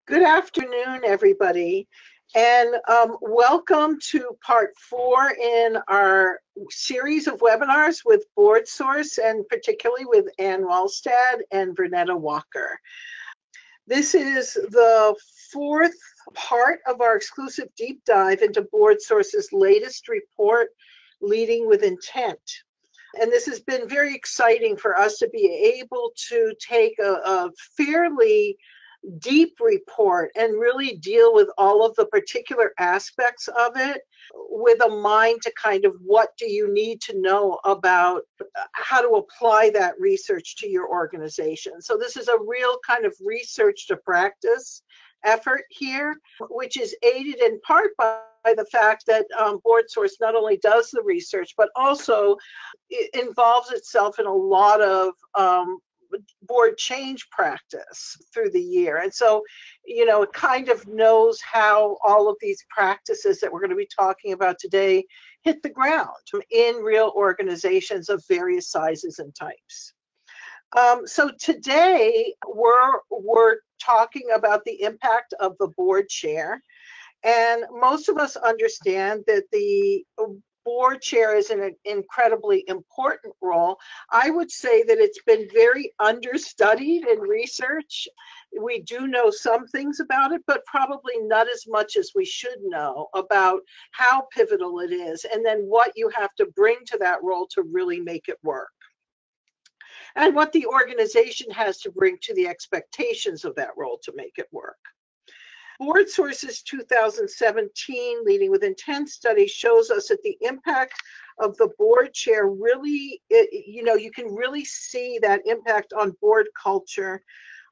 Good afternoon, everybody, and welcome to part 4 in our series of webinars with BoardSource, and particularly with Ann Wallstad and Vernetta Walker. This is the 4th part of our exclusive deep dive into BoardSource's latest report, Leading with Intent. And this has been very exciting for us to be able to take a fairly deep report and really deal with all of the particular aspects of it with a mind to kind of what do you need to know about how to apply that research to your organization. So this is a real kind of research to practice effort here, which is aided in part by the fact that BoardSource not only does the research, but also it involves itself in a lot of board change practice through the year. And so, it kind of knows how all of these practices that we're going to be talking about today hit the ground in real organizations of various sizes and types. So today we're talking about the impact of the board chair. And most of us understand that the board chair is an incredibly important role. I would say that it's been very understudied in research. We do know some things about it, but probably not as much as we should know about how pivotal it is, and then what you have to bring to that role to really make it work, and what the organization has to bring to the expectations of that role to make it work. BoardSource's 2017 Leading with Intent study shows us that the impact of the board chair really, you can really see that impact on board culture,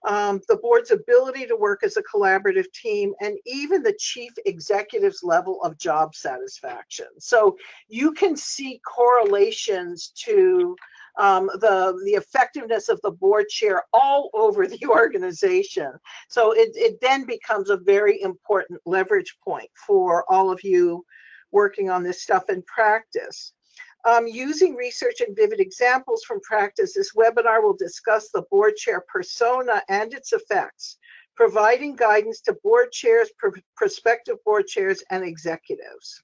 the board's ability to work as a collaborative team, and even the chief executive's level of job satisfaction. So you can see correlations to the effectiveness of the board chair all over the organization. So it then becomes a very important leverage point for all of you working on this stuff in practice. Using research and vivid examples from practice, this webinar will discuss the board chair persona and its effects, providing guidance to board chairs, prospective board chairs, and executives.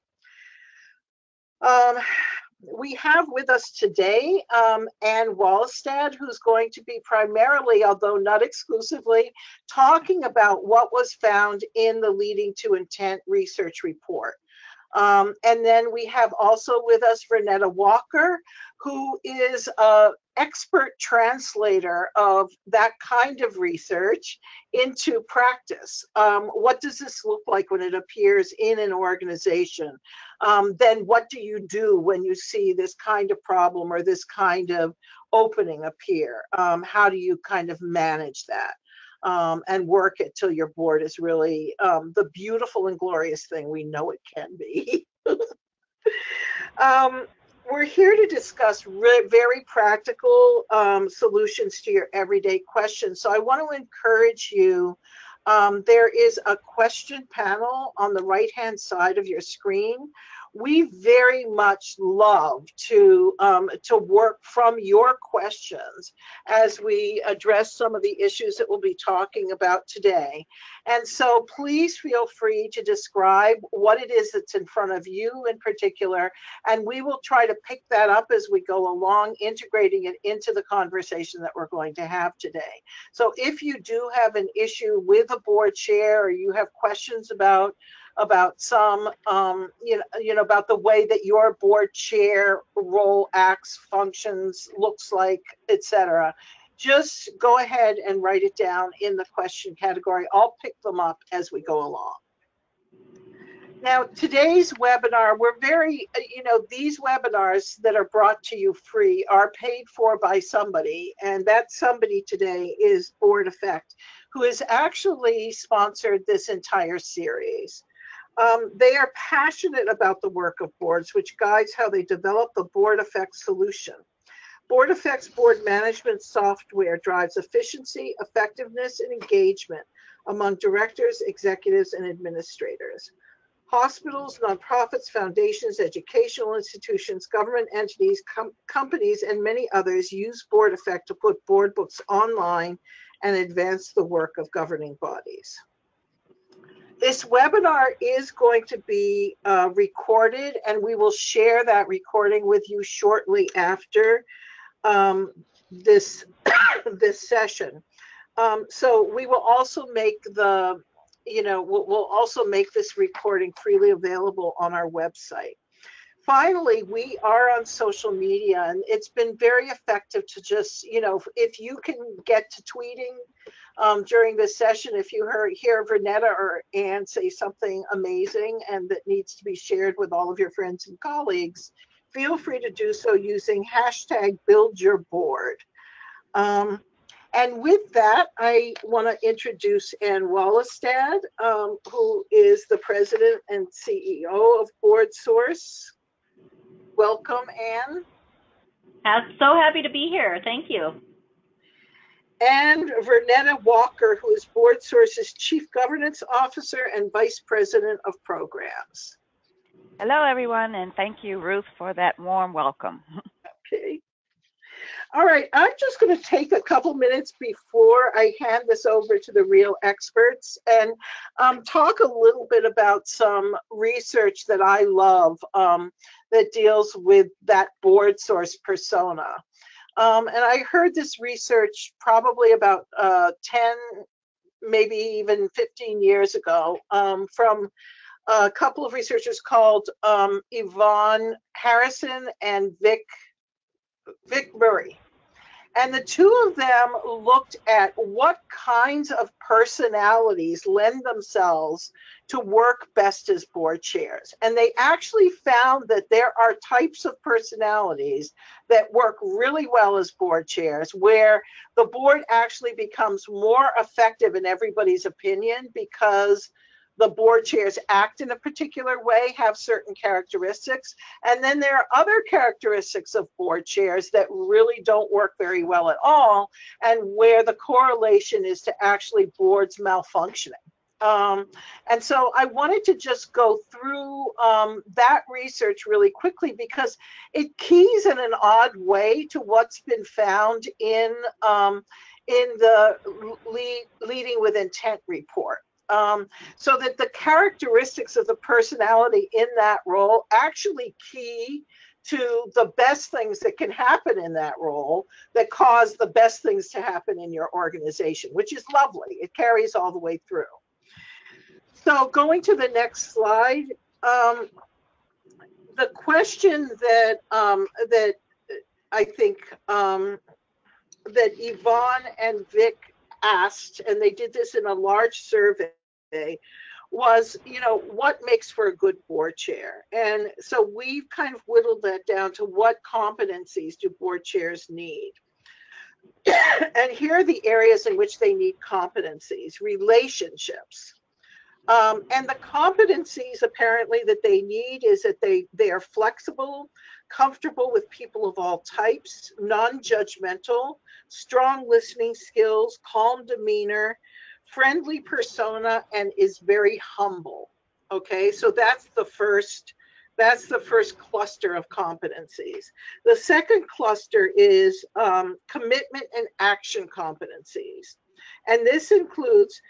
We have with us today Ann Wallstad, who's going to be primarily, although not exclusively, talking about what was found in the Leading to Intent research report. And then we have also with us Vernetta Walker, who is an expert translator of that kind of research into practice. What does this look like when it appears in an organization? Then what do you do when you see this kind of problem or this kind of opening appear? How do you kind of manage that? And work it till your board is really the beautiful and glorious thing we know it can be. We're here to discuss very practical solutions to your everyday questions. So I want to encourage you, there is a question panel on the right-hand side of your screen. We very much love to work from your questions as we address some of the issues that we'll be talking about today. And so please feel free to describe what it is that's in front of you in particular, and we will try to pick that up as we go along, integrating it into the conversation that we're going to have today. So if you do have an issue with a board chair, or you have questions about some, about the way that your board chair role acts, functions, looks like, etc., just go ahead and write it down in the question category. I'll pick them up as we go along. Now, today's webinar, we're very, these webinars that are brought to you free are paid for by somebody, and that somebody today is Board Effect, who has actually sponsored this entire series. They are passionate about the work of boards, which guides how they develop the Board Effect solution. Board Effect's board management software drives efficiency, effectiveness, and engagement among directors, executives, and administrators. Hospitals, nonprofits, foundations, educational institutions, government entities, companies, and many others use Board Effect to put board books online and advance the work of governing bodies. This webinar is going to be recorded, and we will share that recording with you shortly after this this session. So we will also make we'll also make this recording freely available on our website. Finally, we are on social media, and it's been very effective to just, if you can get to tweeting during this session, if you hear Vernetta or Ann say something amazing and that needs to be shared with all of your friends and colleagues, feel free to do so using hashtag #BuildYourBoard. And with that, I want to introduce Ann Wallestad, who is the president and CEO of BoardSource. Welcome, Ann. I'm so happy to be here. Thank you. And Vernetta Walker, who is BoardSource's Chief Governance Officer and Vice President of Programs. Hello, everyone, and thank you, Ruth, for that warm welcome. Okay. All right, I'm just going to take a couple minutes before I hand this over to the real experts and talk a little bit about some research that I love that deals with that BoardSource persona. And I heard this research probably about 10, maybe even 15 years ago from a couple of researchers called Yvonne Harrison and Vic Murray. And the two of them looked at what kinds of personalities lend themselves to work best as board chairs. And they actually found that there are types of personalities that work really well as board chairs, where the board actually becomes more effective in everybody's opinion because the board chairs act in a particular way, have certain characteristics, and then there are other characteristics of board chairs that really don't work very well at all, and where the correlation is to actually boards malfunctioning. And so I wanted to just go through that research really quickly because it keys in an odd way to what's been found in the Leading with Intent report. So that the characteristics of the personality in that role actually key to the best things that can happen in that role that cause the best things to happen in your organization, which is lovely. It carries all the way through. So going to the next slide, the question that I think that Yvonne and Vic asked, and they did this in a large survey, was, what makes for a good board chair? And so we've kind of whittled that down to what competencies do board chairs need? And here are the areas in which they need competencies: relationships. And the competencies apparently that they need is that they are flexible, comfortable with people of all types, non-judgmental, strong listening skills, calm demeanor, friendly persona, and is very humble. Okay, so that's the first cluster of competencies. The second cluster is commitment and action competencies. And this includes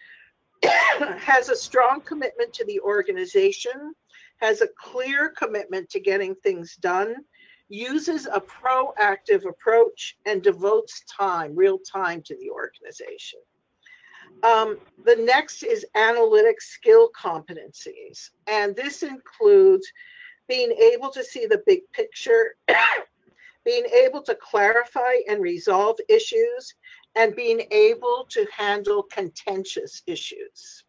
has a strong commitment to the organization, has a clear commitment to getting things done, uses a proactive approach, and devotes time, real time, to the organization. The next is analytic skill competencies, and this includes being able to see the big picture, being able to clarify and resolve issues, and being able to handle contentious issues.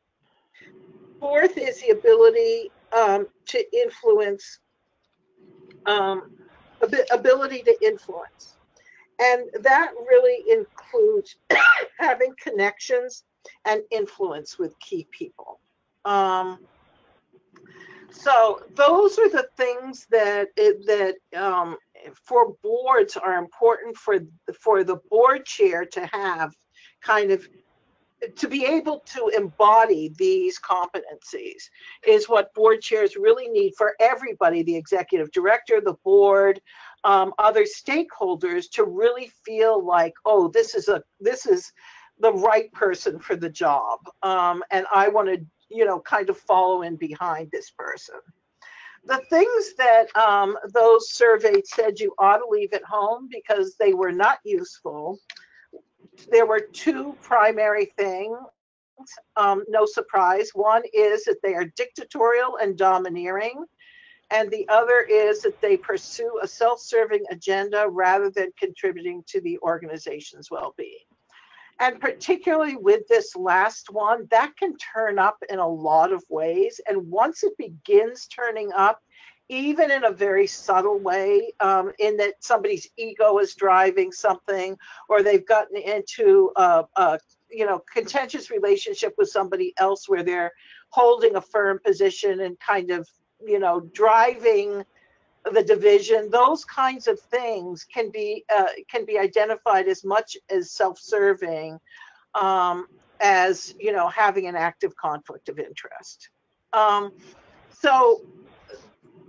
Fourth is the ability to influence, ability to influence. And that really includes having connections and influence with key people. So those are the things that for boards are important for the board chair to have, kind of to be able to embody these competencies is what board chairs really need for everybody, the executive director, the board, other stakeholders, to really feel like, oh, this is the right person for the job. And I want to, kind of follow in behind this person. The things that those surveyed said you ought to leave at home because they were not useful, there were two primary things. No surprise. One is that they are dictatorial and domineering, and the other is that they pursue a self-serving agenda rather than contributing to the organization's well-being. And particularly with this last one, that can turn up in a lot of ways. And once it begins turning up, even in a very subtle way, in that somebody's ego is driving something, or they've gotten into a contentious relationship with somebody else where they're holding a firm position and kind of driving the division, those kinds of things can be identified as much as self-serving as having an active conflict of interest. So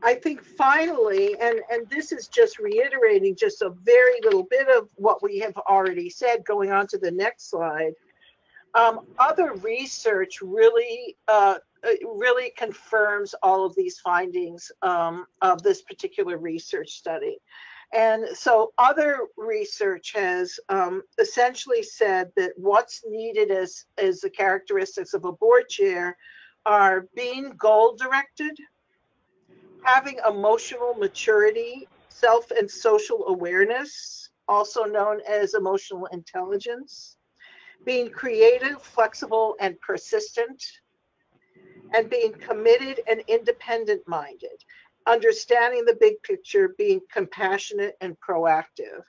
I think finally, and this is just reiterating just a very little bit of what we have already said, going on to the next slide. Other research really confirms all of these findings of this particular research study. And so other research has essentially said that what's needed as the characteristics of a board chair are being goal-directed, having emotional maturity, self and social awareness, also known as emotional intelligence, being creative, flexible, and persistent, and being committed and independent-minded, understanding the big picture, being compassionate and proactive,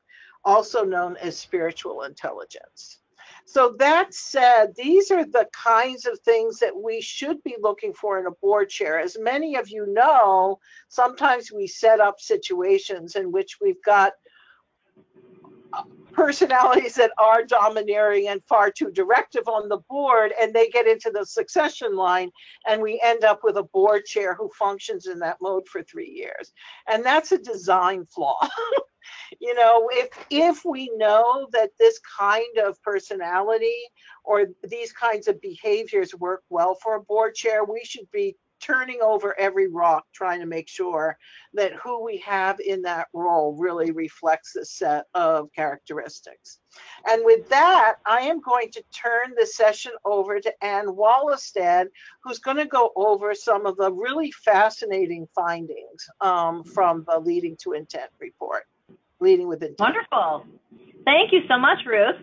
also known as spiritual intelligence. So that said, these are the kinds of things that we should be looking for in a board chair. As many of you know, sometimes we set up situations in which we've got personalities that are domineering and far too directive on the board, and they get into the succession line, and we end up with a board chair who functions in that mode for 3 years. And that's a design flaw. If we know that this kind of personality or these kinds of behaviors work well for a board chair, we should be turning over every rock, trying to make sure that who we have in that role really reflects this set of characteristics. And with that, I am going to turn the session over to Ann Wallestad, who's going to go over some of the really fascinating findings from the Leading to Intent report. Leading with Intent. Wonderful. Thank you so much, Ruth.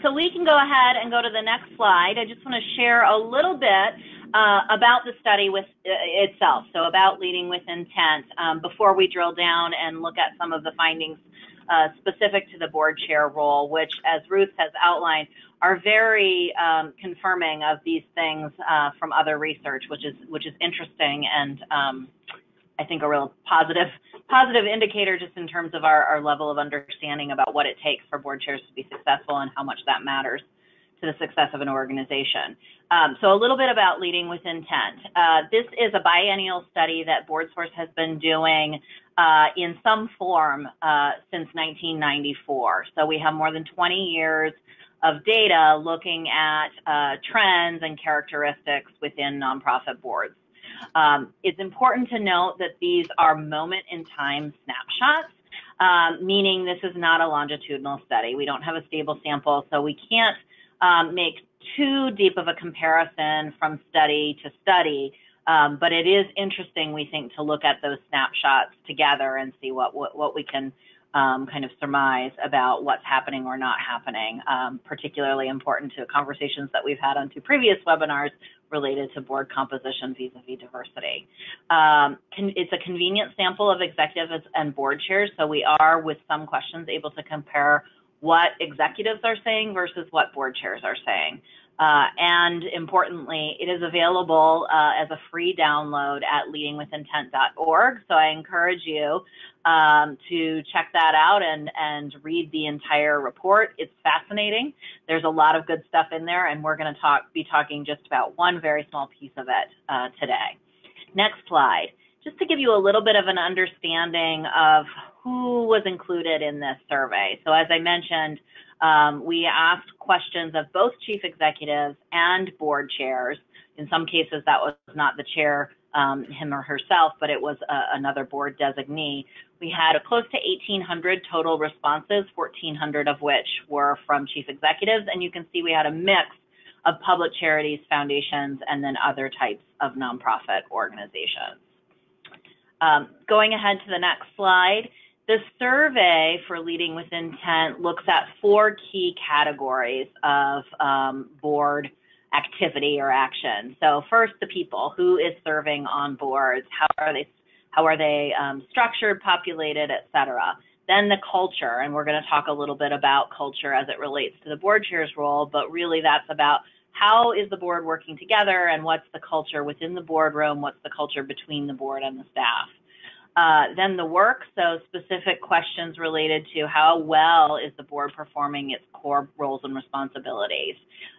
So we can go ahead and go to the next slide. I just want to share a little bit about the study itself, so about Leading with Intent, before we drill down and look at some of the findings specific to the board chair role, which, as Ruth has outlined, are very confirming of these things from other research, which is interesting and I think a real positive indicator just in terms of our level of understanding about what it takes for board chairs to be successful and how much that matters to the success of an organization. So a little bit about Leading with Intent. This is a biennial study that BoardSource has been doing in some form since 1994. So we have more than 20 years of data looking at trends and characteristics within nonprofit boards. It's important to note that these are moment-in-time snapshots, meaning this is not a longitudinal study. We don't have a stable sample, so we can't make too deep of a comparison from study to study, but it is interesting, we think, to look at those snapshots together and see what we can kind of surmise about what's happening or not happening, particularly important to conversations that we've had on 2 previous webinars related to board composition vis-a-vis diversity. It's a convenient sample of executives and board chairs, so we are, with some questions, able to compare what executives are saying versus what board chairs are saying. And importantly, it is available as a free download at leadingwithintent.org. So I encourage you to check that out and read the entire report. It's fascinating. There's a lot of good stuff in there, and we're going to be talking just about one very small piece of it today. Next slide. Just to give you a little bit of an understanding of who was included in this survey. So as I mentioned, we asked questions of both chief executives and board chairs, In some cases, that was not the chair, him or herself, but it was another board designee. We had close to 1,800 total responses, 1,400 of which were from chief executives, and you can see we had a mix of public charities, foundations, and then other types of nonprofit organizations. Going ahead to the next slide, the survey for Leading with Intent looks at 4 key categories of board activity or action. So first, the people, who is serving on boards, how are they structured, populated, et cetera. Then the culture, and we're going to talk a little bit about culture as it relates to the board chair's role, but really that's about how is the board working together and what's the culture within the boardroom, what's the culture between the board and the staff. Then the work, so specific questions related to how well is the board performing its core roles and responsibilities,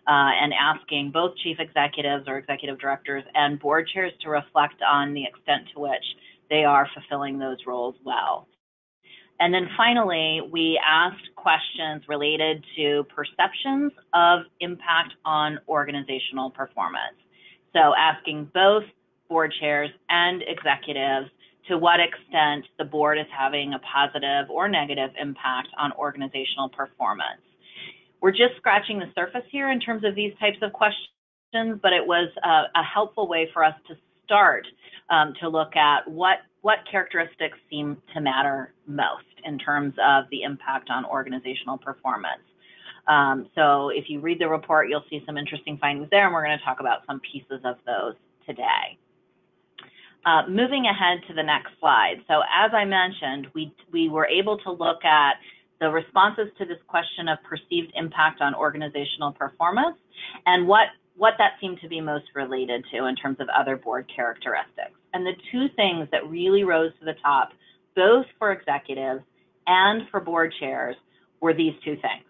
and asking both chief executives or executive directors and board chairs to reflect on the extent to which they are fulfilling those roles well. And then finally, we asked questions related to perceptions of impact on organizational performance. So asking both board chairs and executives to what extent the board is having a positive or negative impact on organizational performance. We're just scratching the surface here in terms of these types of questions, but it was a helpful way for us to start to look at what characteristics seem to matter most in terms of the impact on organizational performance. So if you read the report, you'll see some interesting findings there, and we're going to talk about some pieces of those today. Moving ahead to the next slide. So as I mentioned, we were able to look at the responses to this question of perceived impact on organizational performance and what that seemed to be most related to in terms of other board characteristics. And the 2 things that really rose to the top, both for executives and for board chairs, were these 2 things: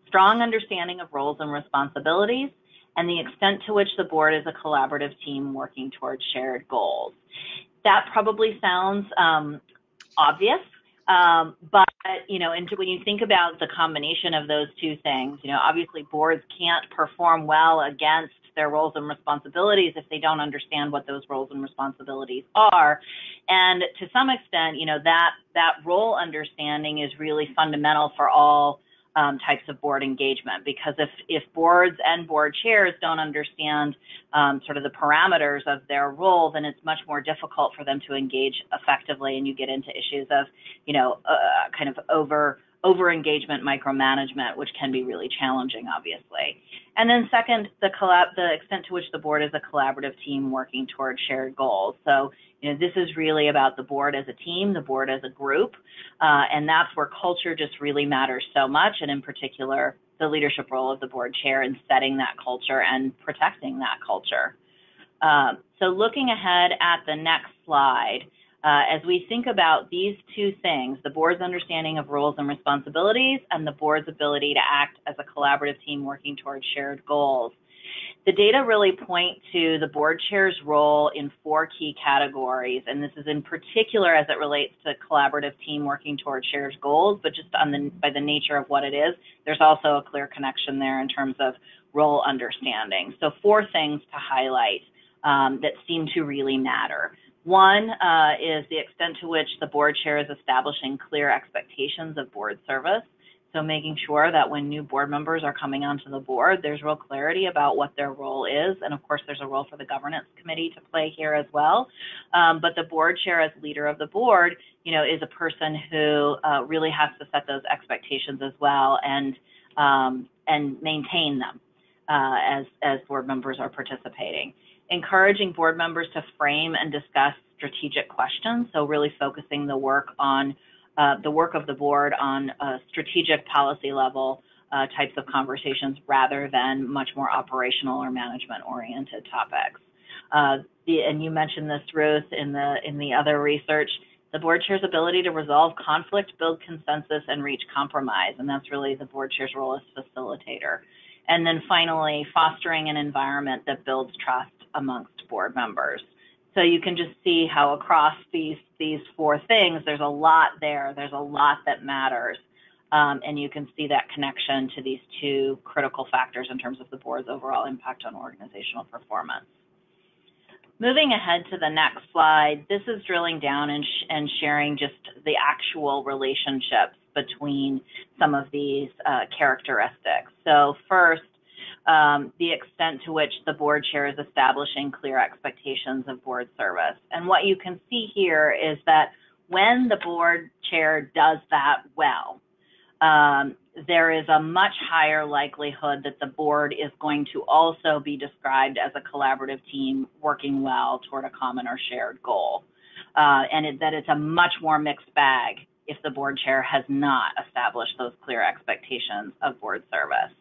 strong understanding of roles and responsibilities, and the extent to which the board is a collaborative team working towards shared goals. That probably sounds obvious, but when you think about the combination of those 2 things, obviously boards can't perform well against their roles and responsibilities if they don't understand what those roles and responsibilities are. And to some extent, that role understanding is really fundamental for all types of board engagement, because if boards and board chairs don't understand sort of the parameters of their role, then it's much more difficult for them to engage effectively, and you get into issues of kind of over engagement, micromanagement, which can be really challenging, obviously. And then second, the extent to which the board is a collaborative team working towards shared goals. So this is really about the board as a team, the board as a group, and that's where culture just really matters so much, and in particular, the leadership role of the board chair in setting that culture and protecting that culture. So looking ahead at the next slide, as we think about these 2 things, the board's understanding of roles and responsibilities and the board's ability to act as a collaborative team working towards shared goals, the data really point to the board chair's role in 4 key categories, and this is in particular as it relates to collaborative team working towards shared goals, but just by the nature of what it is, there's also a clear connection there in terms of role understanding. So 4 things to highlight that seem to really matter. One is the extent to which the board chair is establishing clear expectations of board service. So making sure that when new board members are coming onto the board, there's real clarity about what their role is. And of course, there's a role for the governance committee to play here as well. But the board chair as leader of the board, is a person who really has to set those expectations as well and maintain them as board members are participating. Encouraging board members to frame and discuss strategic questions. So really focusing the work on the work of the board on strategic policy level types of conversations rather than much more operational or management oriented topics. And you mentioned this, Ruth, in the other research, the board chair's ability to resolve conflict, build consensus, and reach compromise. And that's really the board chair's role as facilitator. And then finally, fostering an environment that builds trust amongst board members. So you can just see how across these 4 things, there's a lot there. There's a lot that matters. And you can see that connection to these 2 critical factors in terms of the board's overall impact on organizational performance. Moving ahead to the next slide, this is drilling down and sharing just the actual relationships between some of these characteristics. So first, the extent to which the board chair is establishing clear expectations of board service. And what you can see here is that when the board chair does that well, there is a much higher likelihood that the board is going to also be described as a collaborative team working well toward a common or shared goal. And that it's a much more mixed bag if the board chair has not established those clear expectations of board service.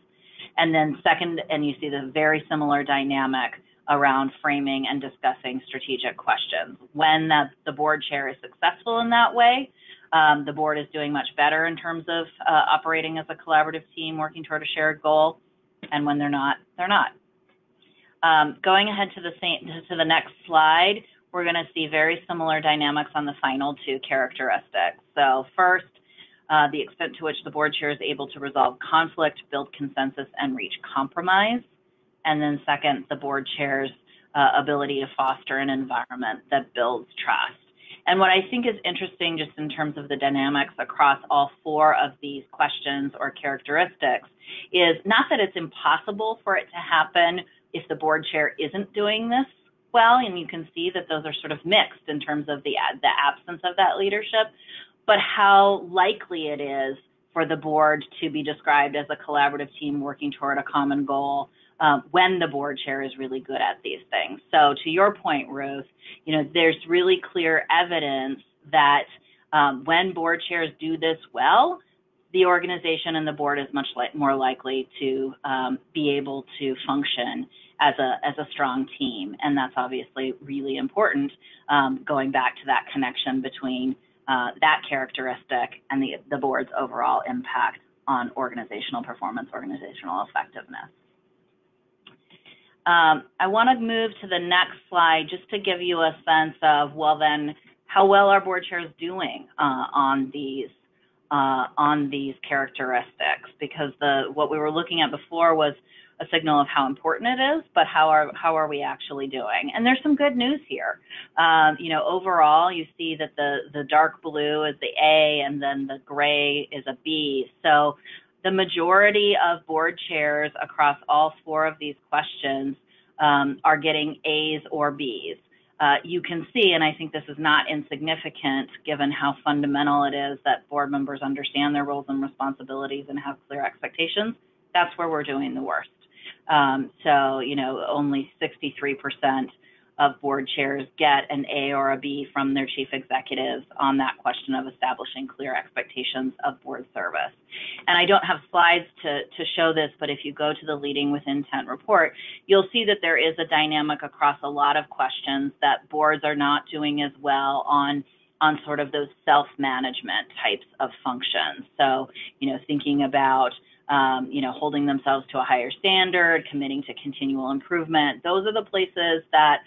And then second, and you see the very similar dynamic around framing and discussing strategic questions. When the board chair is successful in that way, the board is doing much better in terms of operating as a collaborative team working toward a shared goal, and when they're not, they're not. Going ahead to the next slide, we're going to see very similar dynamics on the final two characteristics. So first, the extent to which the board chair is able to resolve conflict, build consensus, and reach compromise. And then second, the board chair's ability to foster an environment that builds trust. And what I think is interesting just in terms of the dynamics across all four of these questions or characteristics is not that it's impossible for it to happen if the board chair isn't doing this well, and you can see that those are sort of mixed in terms of the absence of that leadership, but how likely it is for the board to be described as a collaborative team working toward a common goal when the board chair is really good at these things. So to your point, Ruth, there's really clear evidence that when board chairs do this well, the organization and the board is much more likely to be able to function as a strong team. And that's obviously really important, going back to that connection between that characteristic and the board's overall impact on organizational performance, organizational effectiveness. I want to move to the next slide just to give you a sense of, well, then, how well are board chairs doing on these characteristics? Because what we were looking at before was a signal of how important it is, but how are we actually doing? And there's some good news here. Overall, you see that the dark blue is the A, and then the gray is a B. So the majority of board chairs across all four of these questions are getting A's or B's. You can see, and I think this is not insignificant given how fundamental it is that board members understand their roles and responsibilities and have clear expectations, that's where we're doing the worst. Only 63% of board chairs get an A or a B from their chief executives on that question of establishing clear expectations of board service. And I don't have slides to show this, but if you go to the Leading with Intent report, you'll see that there is a dynamic across a lot of questions that boards are not doing as well on sort of those self-management types of functions. So, thinking about holding themselves to a higher standard, committing to continual improvement. Those are the places that,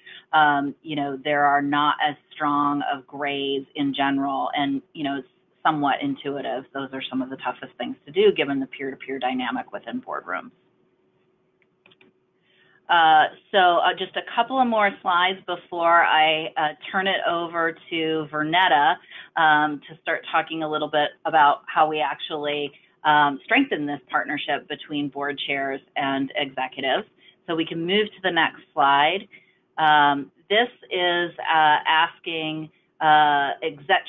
there are not as strong of grades in general, and, it's somewhat intuitive. Those are some of the toughest things to do given the peer-to-peer dynamic within boardrooms. Just a couple of more slides before I turn it over to Vernetta to start talking a little bit about how we actually strengthen this partnership between board chairs and executives. So we can move to the next slide. This is asking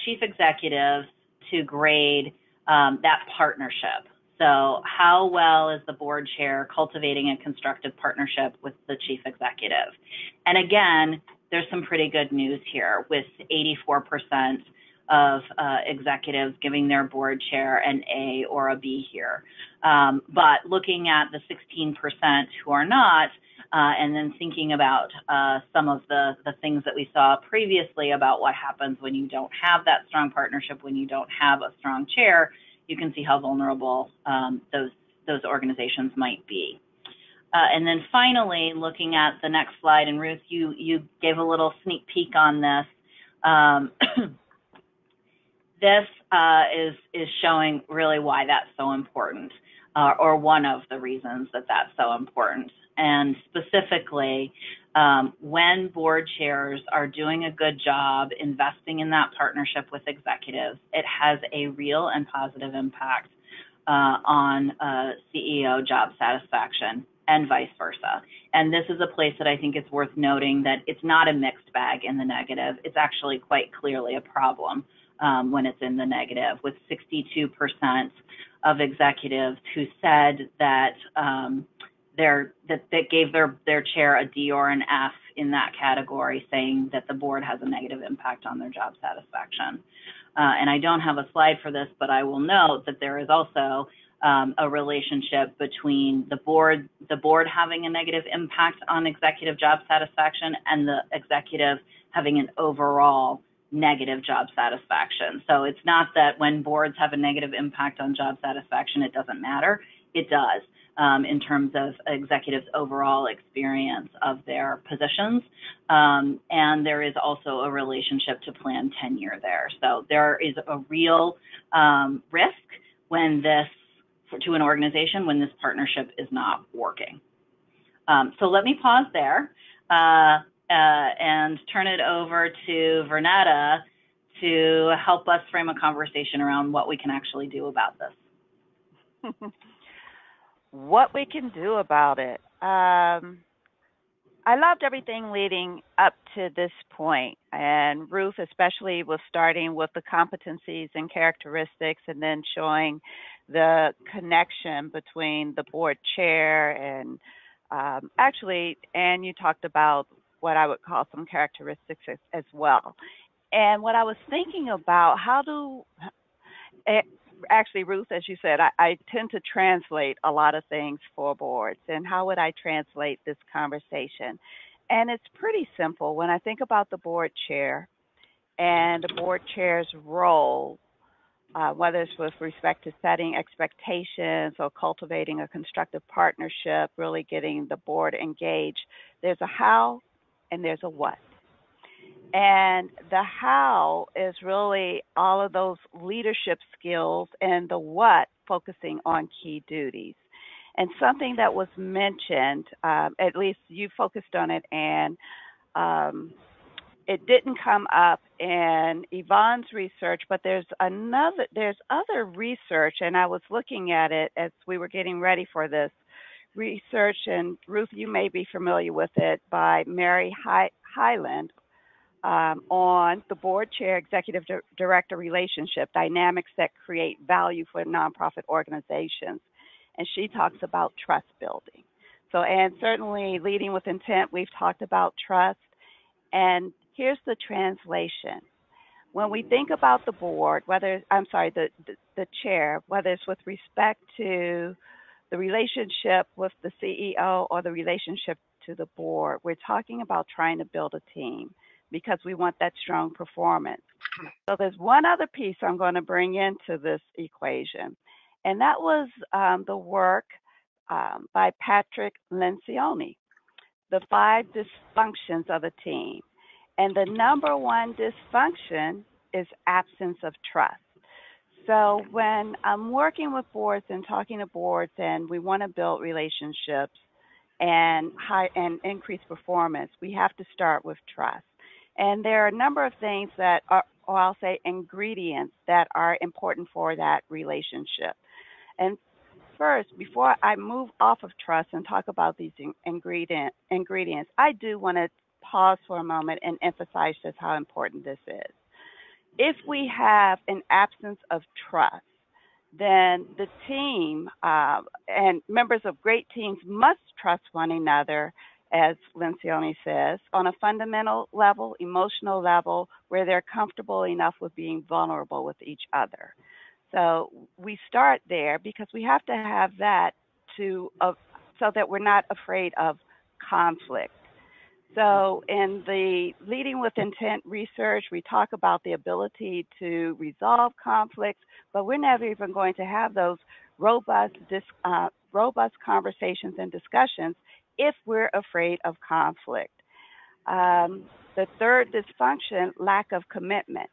chief executives to grade that partnership. So how well is the board chair cultivating a constructive partnership with the chief executive? And again, there's some pretty good news here with 84% of executives giving their board chair an A or a B here. But looking at the 16% who are not, and then thinking about some of the things that we saw previously about what happens when you don't have that strong partnership, when you don't have a strong chair, you can see how vulnerable those organizations might be. And then finally, looking at the next slide, and Ruth, you gave a little sneak peek on this. This is showing really why that's so important. or one of the reasons that that's so important. And specifically, when board chairs are doing a good job investing in that partnership with executives, it has a real and positive impact on CEO job satisfaction and vice versa. And this is a place that I think it's worth noting that it's not a mixed bag in the negative. It's actually quite clearly a problem when it's in the negative, with 62% of executives who said that that gave their chair a D or an F in that category, saying that the board has a negative impact on their job satisfaction. And I don't have a slide for this, but I will note that there is also a relationship between the board having a negative impact on executive job satisfaction and the executive having an overall negative job satisfaction. So it's not that when boards have a negative impact on job satisfaction, it doesn't matter. It does. In terms of executives' overall experience of their positions. And there is also a relationship to planned tenure there. So there is a real risk when to an organization when this partnership is not working. So let me pause there and turn it over to Vernetta to help us frame a conversation around what we can actually do about this. What we can do about it. I loved everything leading up to this point, and Ruth especially was starting with the competencies and characteristics and then showing the connection between the board chair and actually, and you talked about what I would call some characteristics as well. And what I was thinking about, actually, Ruth, as you said, I tend to translate a lot of things for boards. And how would I translate this conversation? And it's pretty simple. When I think about the board chair and the board chair's role, whether it's with respect to setting expectations or cultivating a constructive partnership, really getting the board engaged, there's a how and there's a what. And the how is really all of those leadership skills, and the what focusing on key duties. And something that was mentioned, at least you focused on it, and it didn't come up in Yvonne's research, but there's other research, and I was looking at it as we were getting ready for this research, and Ruth, you may be familiar with it, by Mary Highland, on the board chair executive director relationship dynamics that create value for nonprofit organizations. And she talks about trust building. So, and certainly leading with intent, we've talked about trust. And here's the translation. When we think about the board, the chair, whether it's with respect to the relationship with the CEO or the relationship to the board, we're talking about trying to build a team, because we want that strong performance. So there's one other piece I'm going to bring into this equation, and that was the work by Patrick Lencioni, the 5 dysfunctions of a team. And the number one dysfunction is absence of trust. So when I'm working with boards and talking to boards and we want to build relationships and increase performance, we have to start with trust. And there are a number of things that are, or I'll say ingredients, that are important for that relationship. And first, before I move off of trust and talk about these ingredients, I do want to pause for a moment and emphasize just how important this is. If we have an absence of trust, then the team and members of great teams must trust one another, as Lencioni says, on a fundamental level, emotional level, where they're comfortable enough with being vulnerable with each other. So we start there because we have to have that so that we're not afraid of conflict. So in the Leading with Intent research, we talk about the ability to resolve conflicts, but we're never even going to have those robust conversations and discussions if we're afraid of conflict. The third dysfunction, lack of commitment.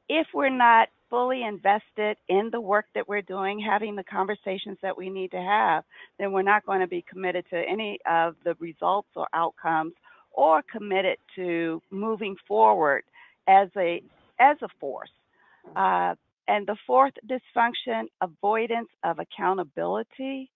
If we're not fully invested in the work that we're doing, having the conversations that we need to have, then we're not going to be committed to any of the results or outcomes or committed to moving forward as a force. And the fourth dysfunction, avoidance of accountability,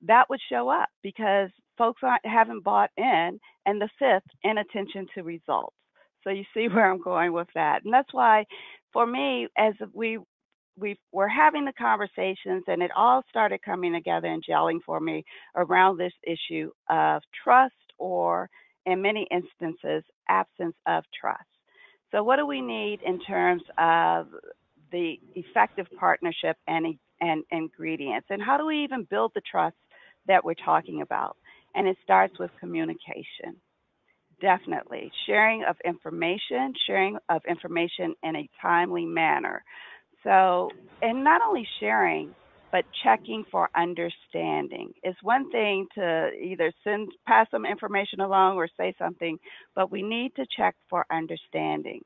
that would show up because folks haven't bought in. And the fifth, inattention to results. So you see where I'm going with that. And that's why, for me, as we're having the conversations, and it all started coming together and gelling for me around this issue of trust, or in many instances, absence of trust. So what do we need in terms of the effective partnership and ingredients? And how do we even build the trust that we're talking about? And it starts with communication. Definitely. Sharing of information in a timely manner. So, and not only sharing, but checking for understanding. It's one thing to either pass some information along or say something, but we need to check for understanding.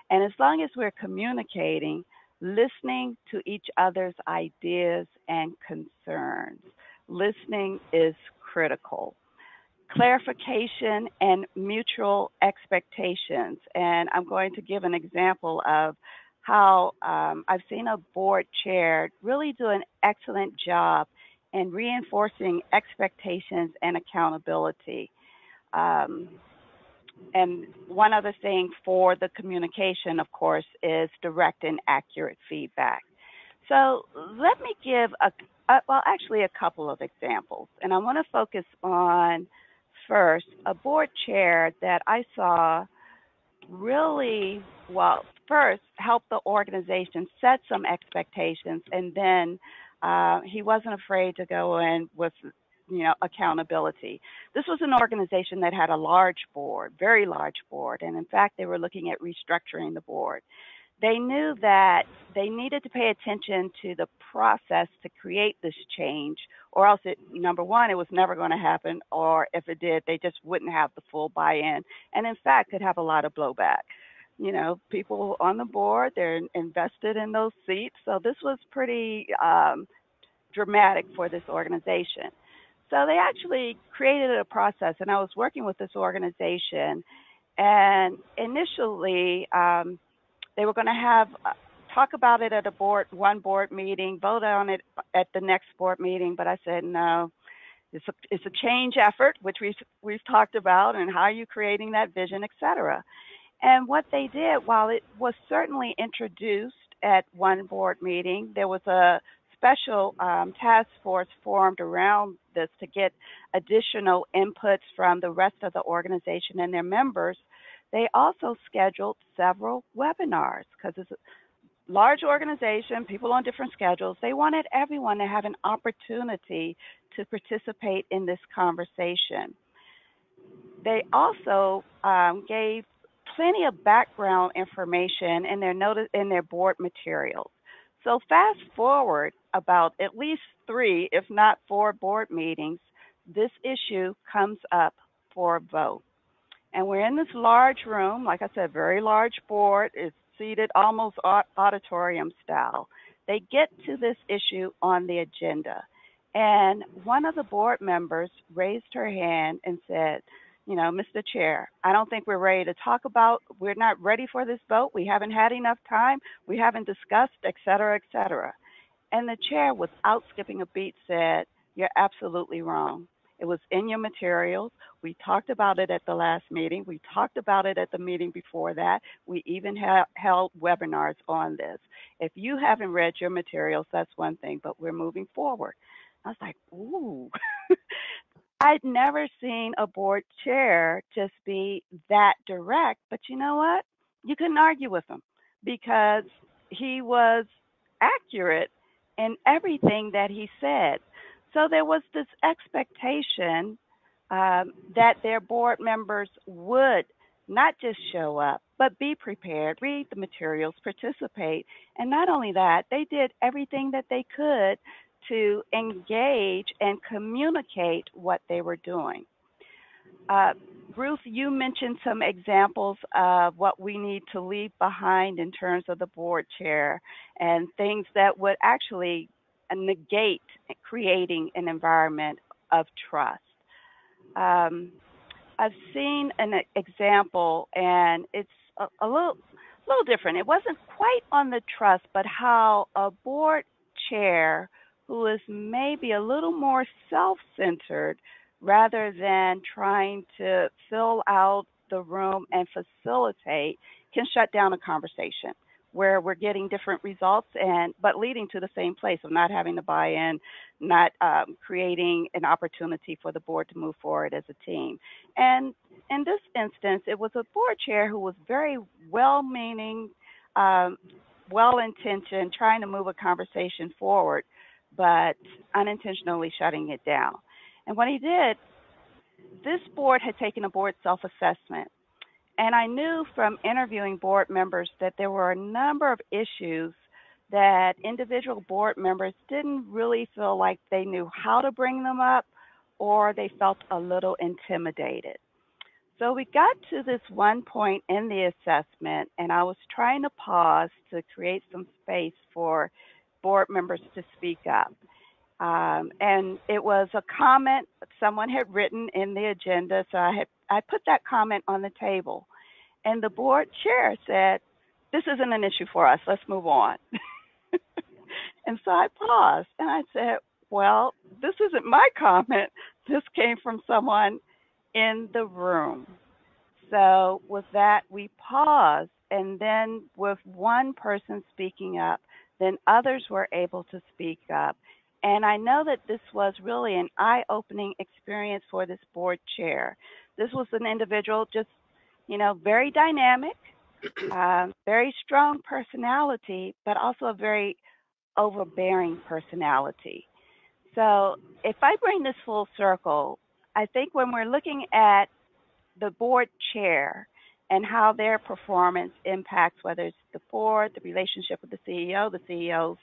And as long as we're communicating, listening to each other's ideas and concerns, listening is critical. Clarification and mutual expectations. And I'm going to give an example of how I've seen a board chair really do an excellent job in reinforcing expectations and accountability. And one other thing for the communication, of course, is direct and accurate feedback. So let me give actually a couple of examples. And I want to focus on, first, a board chair that I saw really, well, first help the organization set some expectations, and then he wasn't afraid to go in with, accountability. This was an organization that had a large board, very large board, and in fact, they were looking at restructuring the board. They knew that they needed to pay attention to the process to create this change, or else, number one, it was never going to happen, or if it did, they just wouldn't have the full buy-in, and in fact, could have a lot of blowback. People on the board, they're invested in those seats, so this was pretty dramatic for this organization. So they actually created a process, and I was working with this organization, and initially, they were going to have talk about it at one board meeting, vote on it at the next board meeting. But I said, no, it's a change effort, which we've talked about, and how are you creating that vision, et cetera. And what they did, while it was certainly introduced at one board meeting, there was a special task force formed around this to get additional inputs from the rest of the organization and their members. They also scheduled several webinars because it's a large organization, people on different schedules. They wanted everyone to have an opportunity to participate in this conversation. They also gave plenty of background information in their board materials. So fast forward about at least 3, if not 4 board meetings, this issue comes up for a vote. And we're in this large room, like I said, very large board, is seated almost auditorium style. They get to this issue on the agenda. And one of the board members raised her hand and said, Mr. Chair, I don't think we're ready to talk about, we're not ready for this vote. We haven't had enough time. We haven't discussed, et cetera, et cetera. And the chair, without skipping a beat, said, you're absolutely wrong. It was in your materials. We talked about it at the last meeting. We talked about it at the meeting before that. We even held webinars on this. If you haven't read your materials, that's one thing, but we're moving forward. I was like, ooh. I'd never seen a board chair just be that direct, but you know what? You couldn't argue with him because he was accurate in everything that he said. So there was this expectation that their board members would not just show up, but be prepared, read the materials, participate. And not only that, they did everything that they could to engage and communicate what they were doing. Ruth, you mentioned some examples of what we need to leave behind in terms of the board chair and things that would actually negate creating an environment of trust. I've seen an example, and it's a little different. It wasn't quite on the trust, but how a board chair who is maybe a little more self-centered rather than trying to fill out the room and facilitate can shut down a conversation where we're getting different results but leading to the same place of not having to buy in, not creating an opportunity for the board to move forward as a team. And in this instance, it was a board chair who was very well-meaning, well-intentioned, trying to move a conversation forward, but unintentionally shutting it down. And what he did, this board had taken a board self-assessment. And I knew from interviewing board members that there were a number of issues that individual board members didn't really feel like they knew how to bring them up, or they felt a little intimidated. So we got to this one point in the assessment, and I was trying to pause to create some space for board members to speak up. And it was a comment someone had written in the agenda, so I put that comment on the table. And the board chair said, "This isn't an issue for us, let's move on." And so I paused and I said, well, this isn't my comment. This came from someone in the room. So with that, we paused, and then with one person speaking up, then others were able to speak up. And I know that this was really an eye-opening experience for this board chair. This was an individual just, very dynamic, very strong personality, but also a very overbearing personality. So if I bring this full circle, I think when we're looking at the board chair and how their performance impacts, whether it's the board, the relationship with the CEO's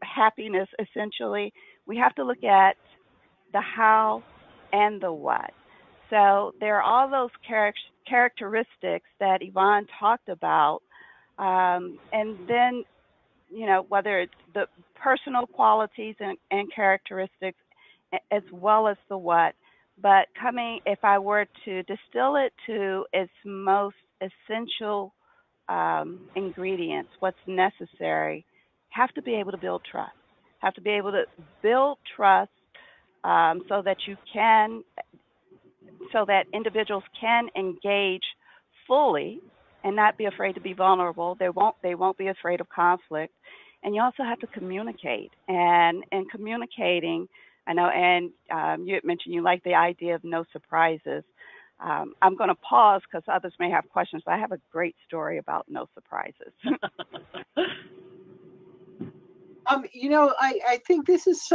happiness, essentially, we have to look at the how and the what. So there are all those characteristics that Yvonne talked about, and then, whether it's the personal qualities and characteristics as well as the what. But if I were to distill it to its most essential ingredients, what's necessary, have to be able to build trust. Have to be able to build trust so that individuals can engage fully and not be afraid to be vulnerable. They won't be afraid of conflict. And you also have to communicate. And in communicating, I know, and you had mentioned you like the idea of no surprises. I'm going to pause because others may have questions, but I have a great story about no surprises. I think this is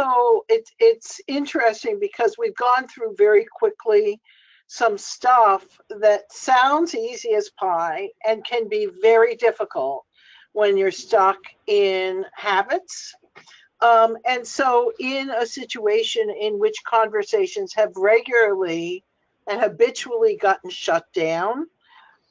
it's interesting because we've gone through very quickly some stuff that sounds easy as pie and can be very difficult when you're stuck in habits. And so in a situation in which conversations have regularly and habitually gotten shut down,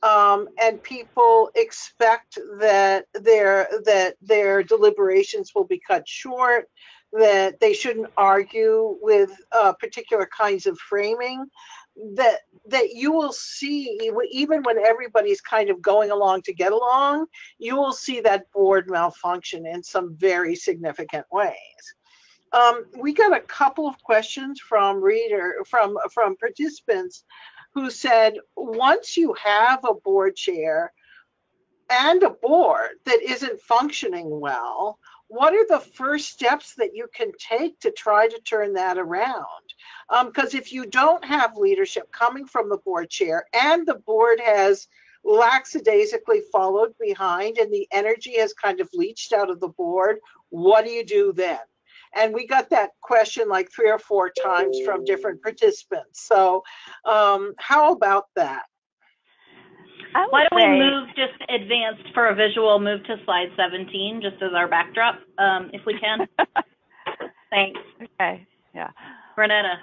and people expect that their deliberations will be cut short, that they shouldn't argue with particular kinds of framing, that you will see, even when everybody's kind of going along to get along, you will see that board malfunction in some very significant ways. We got a couple of questions from participants who said, once you have a board chair and a board that isn't functioning well, what are the first steps that you can take to try to turn that around? Because if you don't have leadership coming from the board chair and the board has lackadaisically followed behind and the energy has kind of leached out of the board, what do you do then? And we got that question like 3 or 4 times from different participants. So how about that? Why don't we advance for a visual, move to slide 17, just as our backdrop, if we can. Thanks. Okay, yeah. Renetta.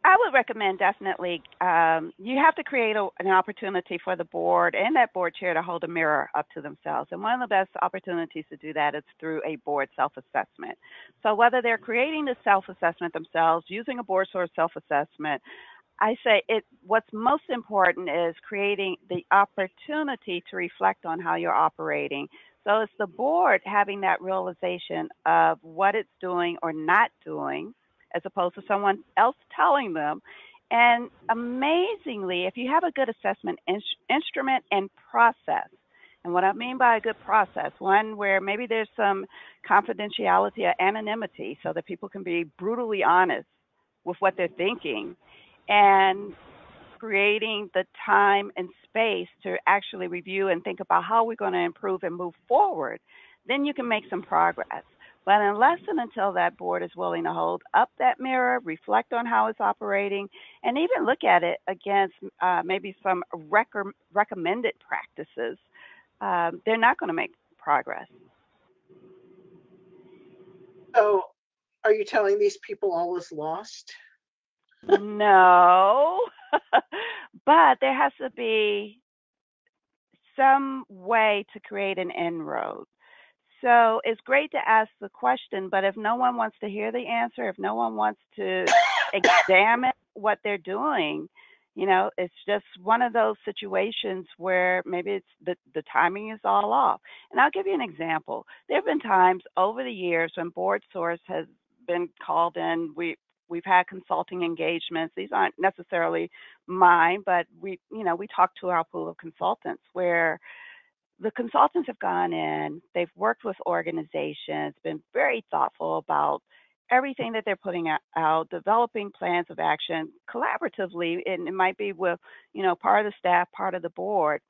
I would recommend definitely, you have to create an opportunity for the board and that board chair to hold a mirror up to themselves. And one of the best opportunities to do that is through a board self-assessment. So whether they're creating the self-assessment themselves, using a board source self-assessment, I say what's most important is creating the opportunity to reflect on how you're operating. So it's the board having that realization of what it's doing or not doing, as opposed to someone else telling them. And amazingly, if you have a good assessment instrument and process, and what I mean by a good process, one where maybe there's some confidentiality or anonymity so that people can be brutally honest with what they're thinking, and creating the time and space to actually review and think about how we're going to improve and move forward, then you can make some progress. But unless and until that board is willing to hold up that mirror, reflect on how it's operating, and even look at it against maybe some recommended practices, they're not going to make progress. So are you telling these people all is lost? No, but there has to be some way to create an inroad. So it's great to ask the question, but if no one wants to hear the answer, if no one wants to examine what they're doing, it's just one of those situations where maybe it's the timing is all off. And I'll give you an example. There have been times over the years when board source has been called in. We've had consulting engagements. These aren't necessarily mine, but we talk to our pool of consultants where the consultants have gone in, they've worked with organizations, been very thoughtful about everything that they're putting out, developing plans of action collaboratively, and it might be with, part of the staff, part of the board.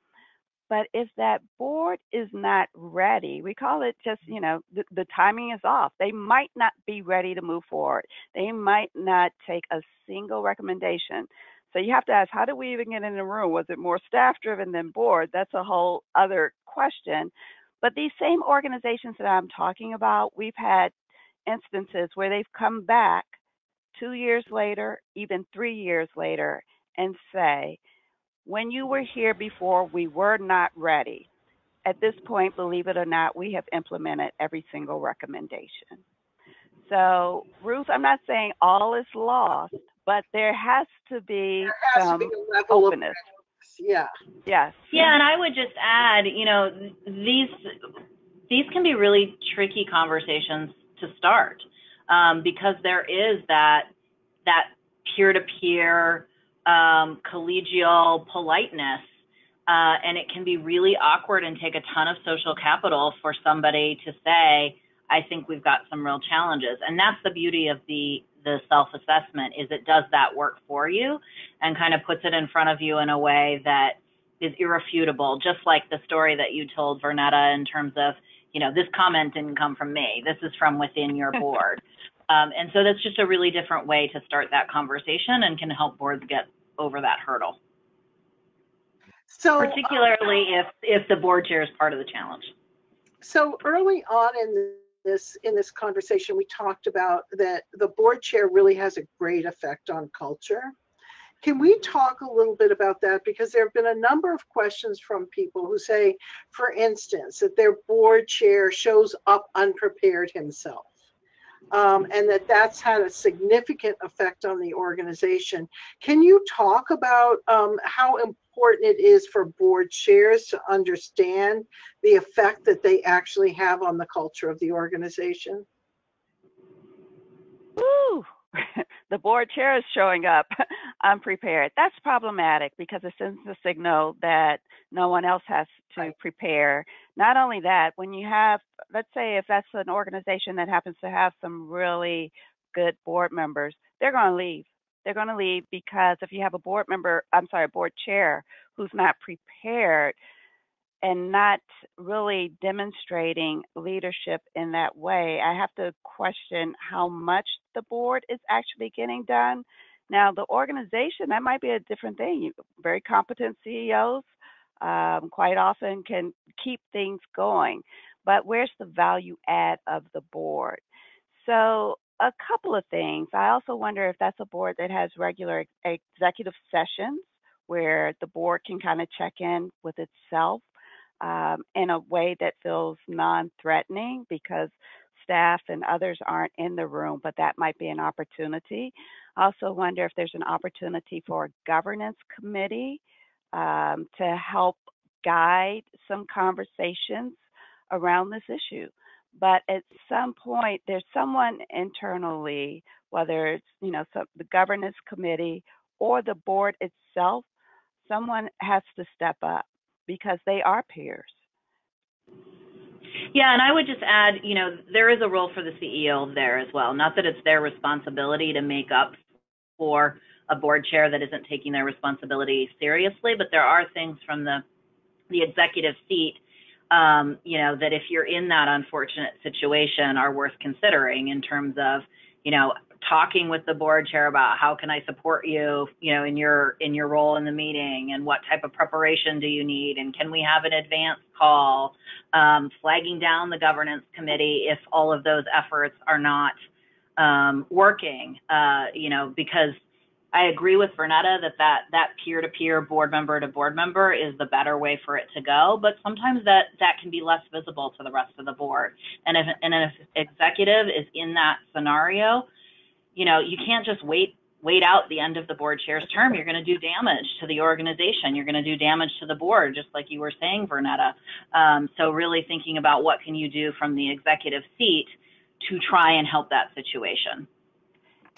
But if that board is not ready, we call it just, the timing is off. They might not be ready to move forward. They might not take a single recommendation. So you have to ask, how did we even get in the room? Was it more staff driven than board? That's a whole other question. But these same organizations that I'm talking about, we've had instances where they've come back 2 years later, even 3 years later, and say, when you were here before, we were not ready. At this point, believe it or not, we have implemented every single recommendation. So, Ruth, I'm not saying all is lost, but there has to be some a level openness. of yeah. Yes. Yeah, and I would just add, these can be really tricky conversations to start, because there is that peer-to-peer collegial politeness, and it can be really awkward and take a ton of social capital for somebody to say, I think we've got some real challenges. And that's the beauty of the self-assessment, is it does that work for you and kind of puts it in front of you in a way that is irrefutable, just like the story that you told, Vernetta, in terms of, this comment didn't come from me. This is from within your board. And so that's just a really different way to start that conversation and can help boards get over that hurdle. So, particularly if the board chair is part of the challenge. So early on in this conversation, we talked about that the board chair really has a great effect on culture. Can we talk a little bit about that? Because there have been a number of questions from people who say, for instance, that their board chair shows up unprepared himself. And that's had a significant effect on the organization. Can you talk about how important it is for board chairs to understand the effect that they actually have on the culture of the organization? Woo! The board chair is showing up unprepared. That's problematic because it sends a signal that no one else has to prepare. Not only that, when you have, let's say if that's an organization that happens to have some really good board members, they're going to leave. They're going to leave because if you have a board chair who's not prepared and not really demonstrating leadership in that way, I have to question how much the board is actually getting done. Now, the organization, that might be a different thing. Very competent CEOs quite often can keep things going, but where's the value add of the board? So a couple of things. I also wonder if that's a board that has regular executive sessions where the board can kind of check in with itself in a way that feels non-threatening because staff and others aren't in the room, but that might be an opportunity. I also wonder if there's an opportunity for a governance committee to help guide some conversations around this issue. But at some point, there's someone internally, whether it's the governance committee or the board itself, someone has to step up because they are peers. Yeah, and I would just add, there is a role for the CEO there as well. Not that it's their responsibility to make up for a board chair that isn't taking their responsibility seriously, but there are things from the executive seat, that if you're in that unfortunate situation are worth considering in terms of, talking with the board chair about how can I support you, in your role in the meeting, and what type of preparation do you need, and can we have an advance call, flagging down the governance committee if all of those efforts are not working, because I agree with Vernetta that peer-to-peer, board member to board member is the better way for it to go, but sometimes that can be less visible to the rest of the board. And if an executive is in that scenario, you can't just wait out the end of the board chair's term. You're going to do damage to the organization. You're going to do damage to the board, just like you were saying, Vernetta. So really thinking about what can you do from the executive seat to try and help that situation.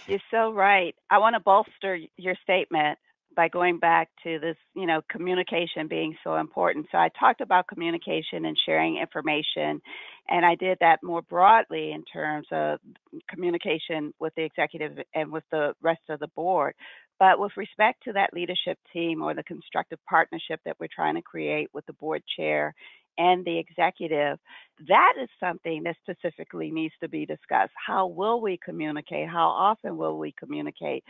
You're so right. I want to bolster your statement by going back to this, communication being so important. So I talked about communication and sharing information, and I did that more broadly in terms of communication with the executive and with the rest of the board. But with respect to that leadership team or the constructive partnership that we're trying to create with the board chair and the executive, that is something that specifically needs to be discussed. How will we communicate? How often will we communicate?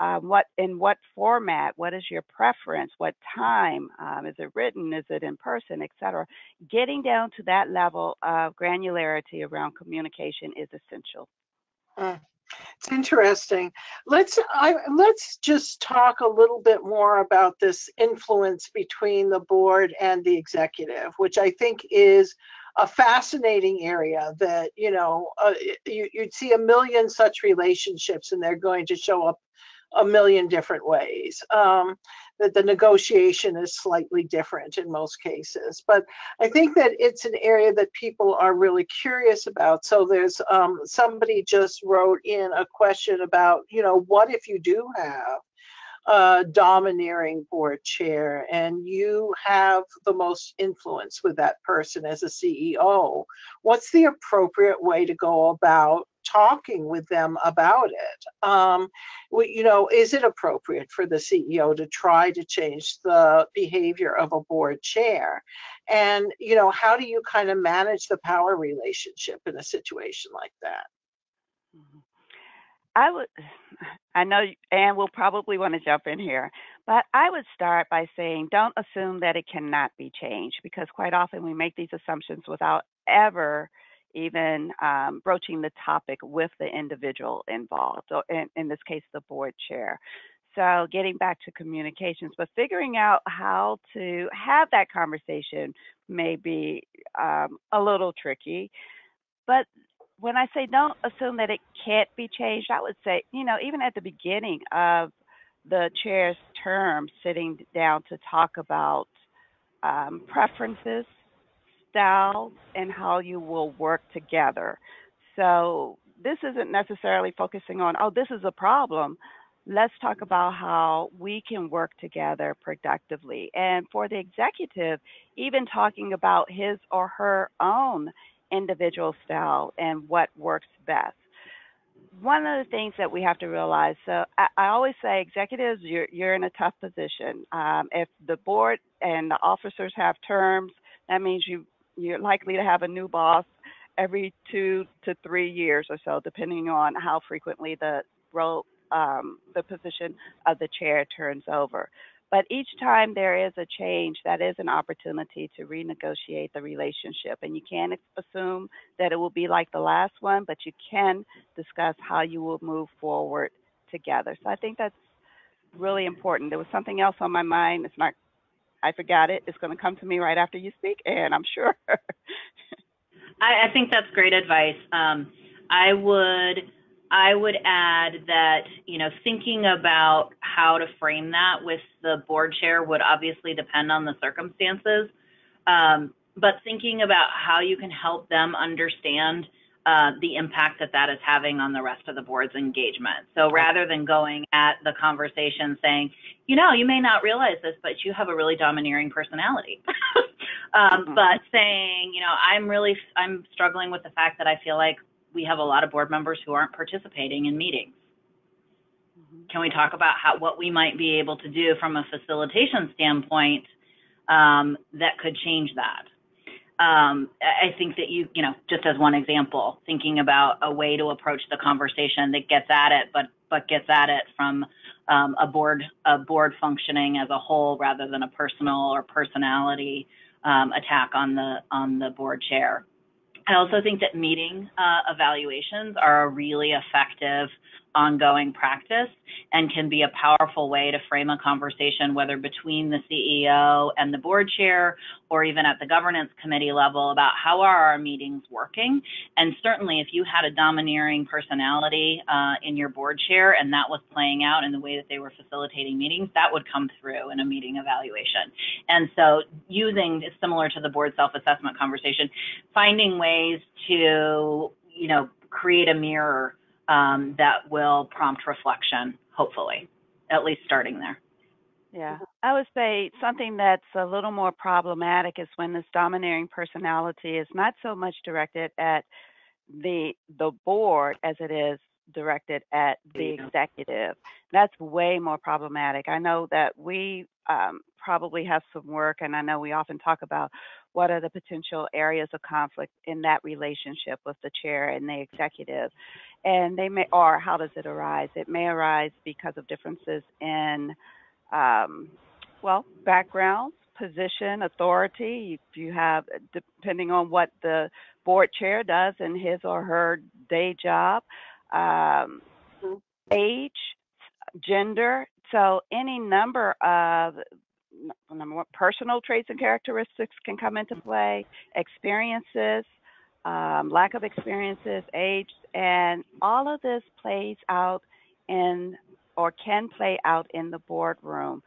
In what format? What is your preference? What time? Is it written? Is it in person, et cetera? Getting down to that level of granularity around communication is essential. It's interesting. Let's just talk a little bit more about this influence between the board and the executive, which I think is a fascinating area that, you'd see a million such relationships and they're going to show up a million different ways. That the negotiation is slightly different in most cases. But I think that it's an area that people are really curious about. So there's somebody just wrote in a question about, what if you do have a domineering board chair and you have the most influence with that person as a CEO? What's the appropriate way to go about talking with them about it? Is it appropriate for the CEO to try to change the behavior of a board chair? And, how do you kind of manage the power relationship in a situation like that? I know Anne will probably want to jump in here, but I would start by saying don't assume that it cannot be changed, because quite often we make these assumptions without ever even broaching the topic with the individual involved, or in this case, the board chair. So getting back to communications, but figuring out how to have that conversation may be a little tricky. But when I say don't assume that it can't be changed, I would say, even at the beginning of the chair's term, sitting down to talk about preferences, styles, and how you will work together. So this isn't necessarily focusing on, this is a problem. Let's talk about how we can work together productively. And for the executive, even talking about his or her own individual style and what works best. One of the things that we have to realize, so I always say, executives, you're in a tough position. If the board and the officers have terms, that means you're likely to have a new boss every 2 to 3 years or so, depending on how frequently the position of the chair turns over. But each time there is a change, that is an opportunity to renegotiate the relationship. And you can't assume that it will be like the last one, but you can discuss how you will move forward together. So I think that's really important. There was something else on my mind. It's not, I forgot it. It's going to come to me right after you speak, and I'm sure. I think that's great advice. I would add that, thinking about how to frame that with the board chair would obviously depend on the circumstances. But thinking about how you can help them understand the impact that is having on the rest of the board's engagement. So rather than going at the conversation saying, you may not realize this, but you have a really domineering personality. But saying, I'm struggling with the fact that I feel like we have a lot of board members who aren't participating in meetings. Can we talk about what we might be able to do from a facilitation standpoint that could change that? I think that just as one example, thinking about a way to approach the conversation that gets at it, but gets at it from a board functioning as a whole rather than a personal or personality attack on the board chair. I also think that meeting evaluations are a really effective ongoing practice and can be a powerful way to frame a conversation, whether between the CEO and the board chair or even at the governance committee level, about how are our meetings working. And certainly if you had a domineering personality in your board chair and that was playing out in the way that they were facilitating meetings, that would come through in a meeting evaluation. And so using, similar to the board self-assessment conversation, finding ways to, create a mirror that will prompt reflection, hopefully, at least starting there. Yeah, I would say something that's a little more problematic is when this domineering personality is not so much directed at the board as it is directed at the executive. That's way more problematic. I know that we probably have some work, and I know we often talk about what are the potential areas of conflict in that relationship with the chair and the executive. And they may, or how does it arise? It may arise because of differences in, backgrounds, position, authority. You have, depending on what the board chair does in his or her day job, age, gender. So any number of personal traits and characteristics can come into play, experiences, lack of experiences, age, and all of this plays out or can play out in the boardroom.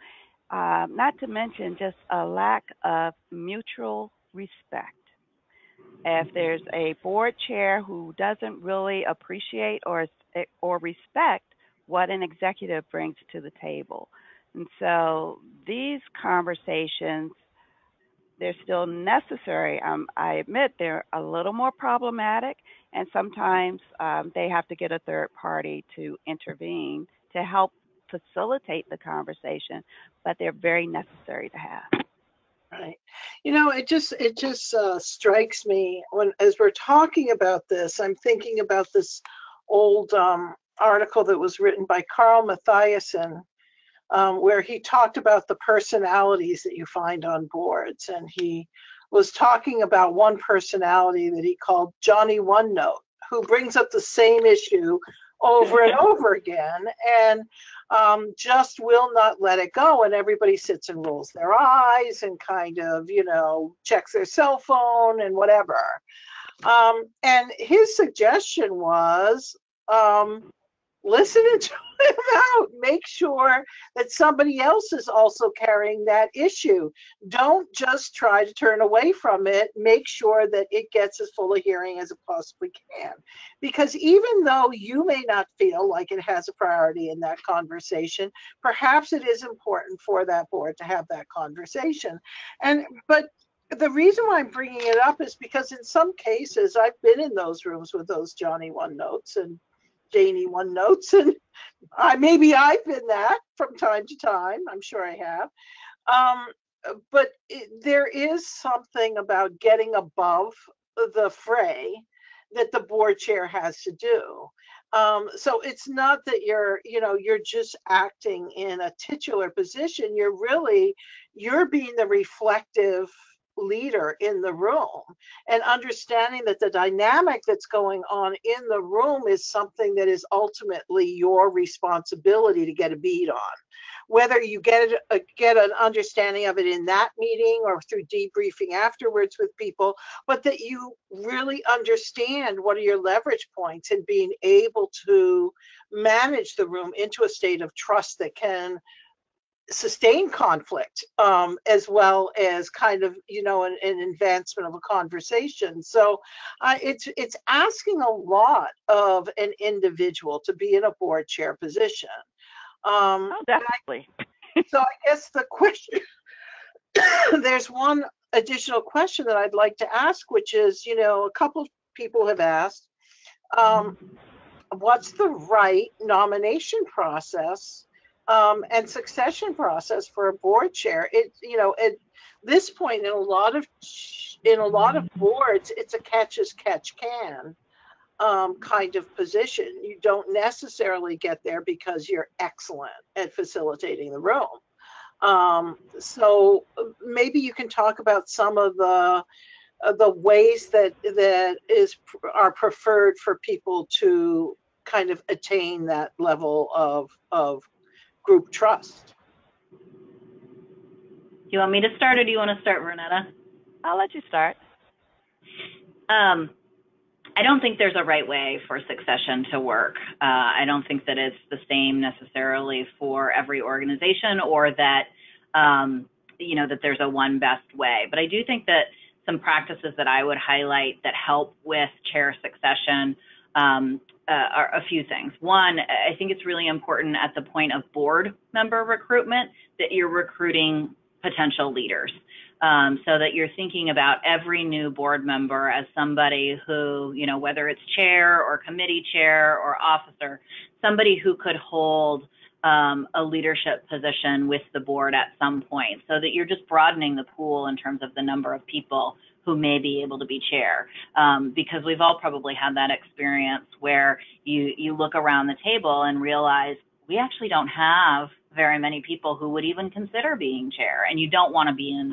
Not to mention just a lack of mutual respect. If there's a board chair who doesn't really appreciate or respect what an executive brings to the table. And so these conversations, they're still necessary. I admit they're a little more problematic, and sometimes they have to get a third party to intervene to help facilitate the conversation, but they're very necessary to have. Right. It just strikes me as we're talking about this, I'm thinking about this old article that was written by Carl Mathiasen, where he talked about the personalities that you find on boards. And he was talking about one personality that he called Johnny One Note, who brings up the same issue over and over again and just will not let it go. And everybody sits and rolls their eyes and kind of, checks their cell phone and whatever. And his suggestion was, listen to him out. Make sure that somebody else is also carrying that issue. Don't just try to turn away from it. Make sure that it gets as full a hearing as it possibly can. Because even though you may not feel like it has a priority in that conversation, perhaps it is important for that board to have that conversation. But the reason why I'm bringing it up is because in some cases, I've been in those rooms with those Johnny One Notes and Janie One Notes, and maybe I've been that from time to time. I'm sure I have. But there is something about getting above the fray that the board chair has to do. So it's not that you're just acting in a titular position. You're being the reflective leader in the room, and understanding that the dynamic that's going on in the room is something that is ultimately your responsibility to get a bead on. Whether you get an understanding of it in that meeting or through debriefing afterwards with people, but that you really understand what are your leverage points, and being able to manage the room into a state of trust that can sustain conflict, as well as kind of an advancement of a conversation. So it's asking a lot of an individual to be in a board chair position. Oh, definitely. So I guess the question, there's one additional question that I'd like to ask, which is, a couple of people have asked, what's the right nomination process, and succession process for a board chair? At this point, in a lot of boards, it's a catch as catch can kind of position. You don't necessarily get there because you're excellent at facilitating the room. So maybe you can talk about some of the ways that are preferred for people to kind of attain that level of group trust. Do you want me to start, or do you want to start, Vernetta? I'll let you start. I don't think there's a right way for succession to work. I don't think that it's the same necessarily for every organization, or that, that there's a one best way. But I do think that some practices that I would highlight that help with chair succession are a few things. One, I think it's really important at the point of board member recruitment that you're recruiting potential leaders. So that you're thinking about every new board member as somebody who, whether it's chair or committee chair or officer, somebody who could hold a leadership position with the board at some point, so that you're just broadening the pool in terms of the number of people who may be able to be chair. Because we've all probably had that experience where you look around the table and realize we actually don't have very many people who would even consider being chair, and you don't want to be in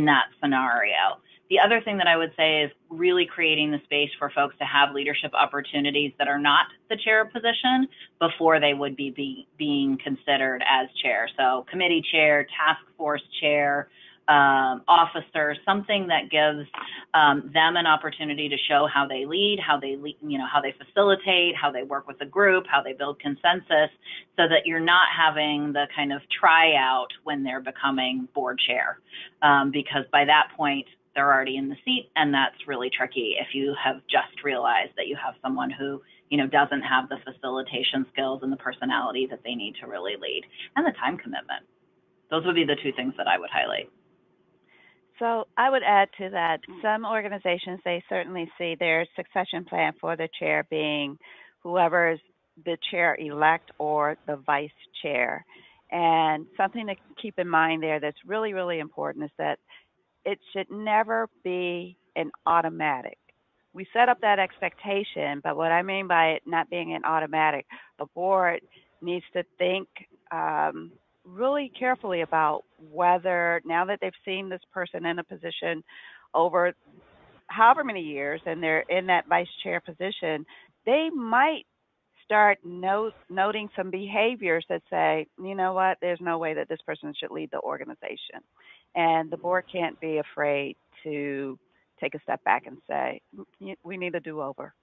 that scenario. The other thing that I would say is really creating the space for folks to have leadership opportunities that are not the chair position before they would be being considered as chair. So committee chair, task force chair, officer, something that gives them an opportunity to show how they lead, how they facilitate, how they work with a group, how they build consensus, so that you're not having the kind of tryout when they're becoming board chair, because by that point they're already in the seat, and that's really tricky if you have just realized that you have someone who doesn't have the facilitation skills and the personality that they need to really lead, and the time commitment. Those would be the two things that I would highlight. So I would add to that, some organizations, they certainly see their succession plan for the chair being whoever is the chair-elect or the vice chair. And something to keep in mind there that's really, really important is that it should never be an automatic. We set up that expectation, but what I mean by it not being an automatic, a board needs to think really carefully about whether, now that they've seen this person in a position over however many years and they're in that vice chair position, they might start noting some behaviors that say, you know what, there's no way that this person should lead the organization. And the board can't be afraid to take a step back and say, we need a do-over.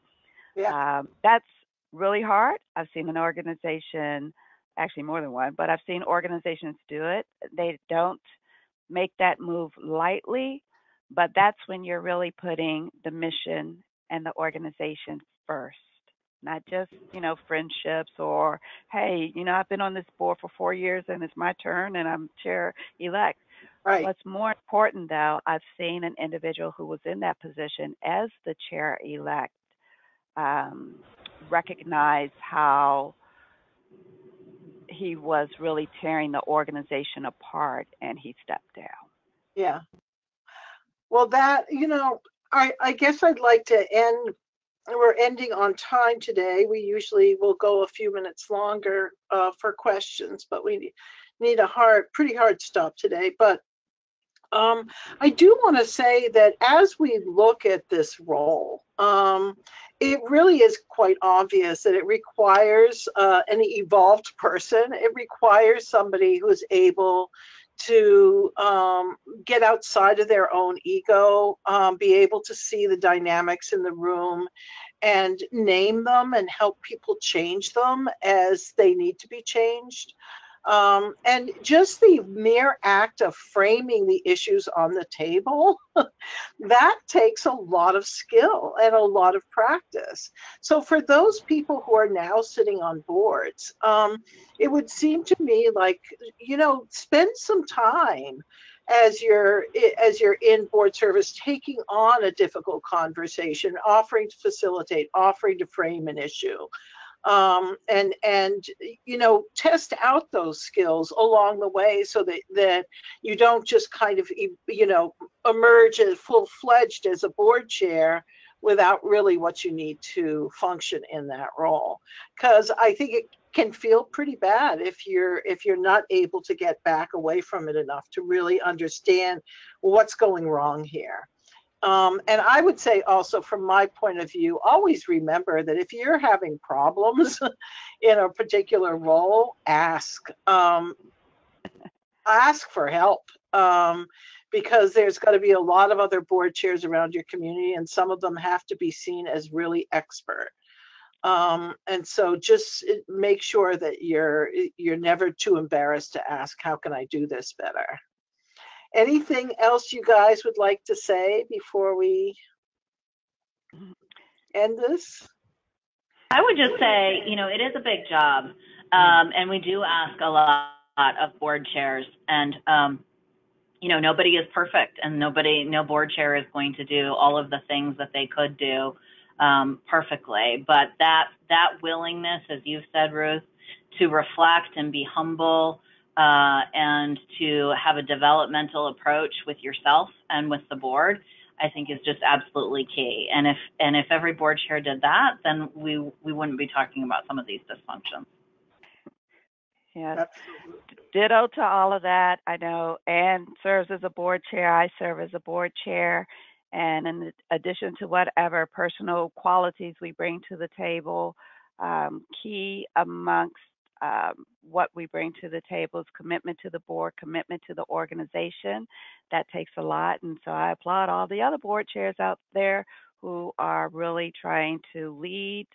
Yeah. That's really hard. I've seen an organization, actually more than one, but I've seen organizations do it. They don't make that move lightly, but that's when you're really putting the mission and the organization first, not just, friendships or, hey, I've been on this board for 4 years and it's my turn and I'm chair-elect. Right. What's more important, though, I've seen an individual who was in that position as the chair-elect recognize how he was really tearing the organization apart, and he stepped down. Yeah. Well, I guess I'd like to end we're ending on time today. We usually will go a few minutes longer for questions, but we need a pretty hard stop today. But I do want to say that as we look at this role, it really is quite obvious that it requires an evolved person. It requires somebody who's able to get outside of their own ego, be able to see the dynamics in the room and name them and help people change them as they need to be changed. And just the mere act of framing the issues on the table, that takes a lot of skill and a lot of practice. So for those people who are now sitting on boards, it would seem to me like, spend some time as you're in board service, taking on a difficult conversation, offering to facilitate, offering to frame an issue, and test out those skills along the way, so that you don't just kind of emerge as full-fledged as a board chair without really what you need to function in that role. Because I think it can feel pretty bad if you're not able to get back away from it enough to really understand what's going wrong here. And I would say also, from my point of view, always remember that if you're having problems in a particular role, ask for help, because there's got to be a lot of other board chairs around your community, and some of them have to be seen as really expert. And so just make sure that you're never too embarrassed to ask, how can I do this better? Anything else you guys would like to say before we end this? I would just say, it is a big job, and we do ask a lot of board chairs, and nobody is perfect, and no board chair is going to do all of the things that they could do perfectly. But that willingness, as you've said, Ruth, to reflect and be humble, and to have a developmental approach with yourself and with the board, I think is just absolutely key. And if every board chair did that, then we wouldn't be talking about some of these dysfunctions. Yes. Ditto to all of that. I know Anne serves as a board chair. I serve as a board chair. And in addition to whatever personal qualities we bring to the table, key amongst what we bring to the table is commitment to the board, commitment to the organization. That takes a lot. And so I applaud all the other board chairs out there who are really trying to lead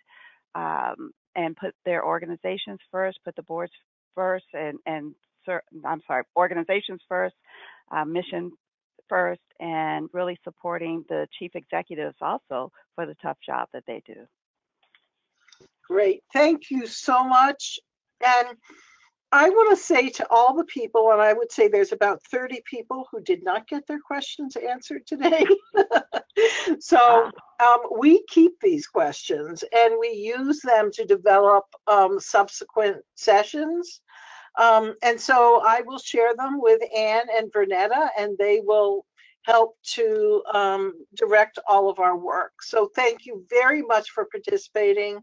and put their organizations first, put the boards first, organizations first, mission first, and really supporting the chief executives also for the tough job that they do. Great. Thank you so much. And I want to say to all the people, and I would say there's about 30 people who did not get their questions answered today. So we keep these questions and we use them to develop subsequent sessions. And so I will share them with Anne and Vernetta, and they will help to direct all of our work. So thank you very much for participating.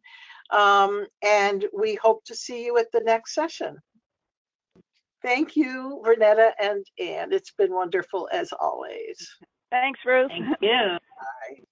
And we hope to see you at the next session. Thank you, Vernetta and Anne. It's been wonderful as always. Thanks, Ruth. Thank you. Bye.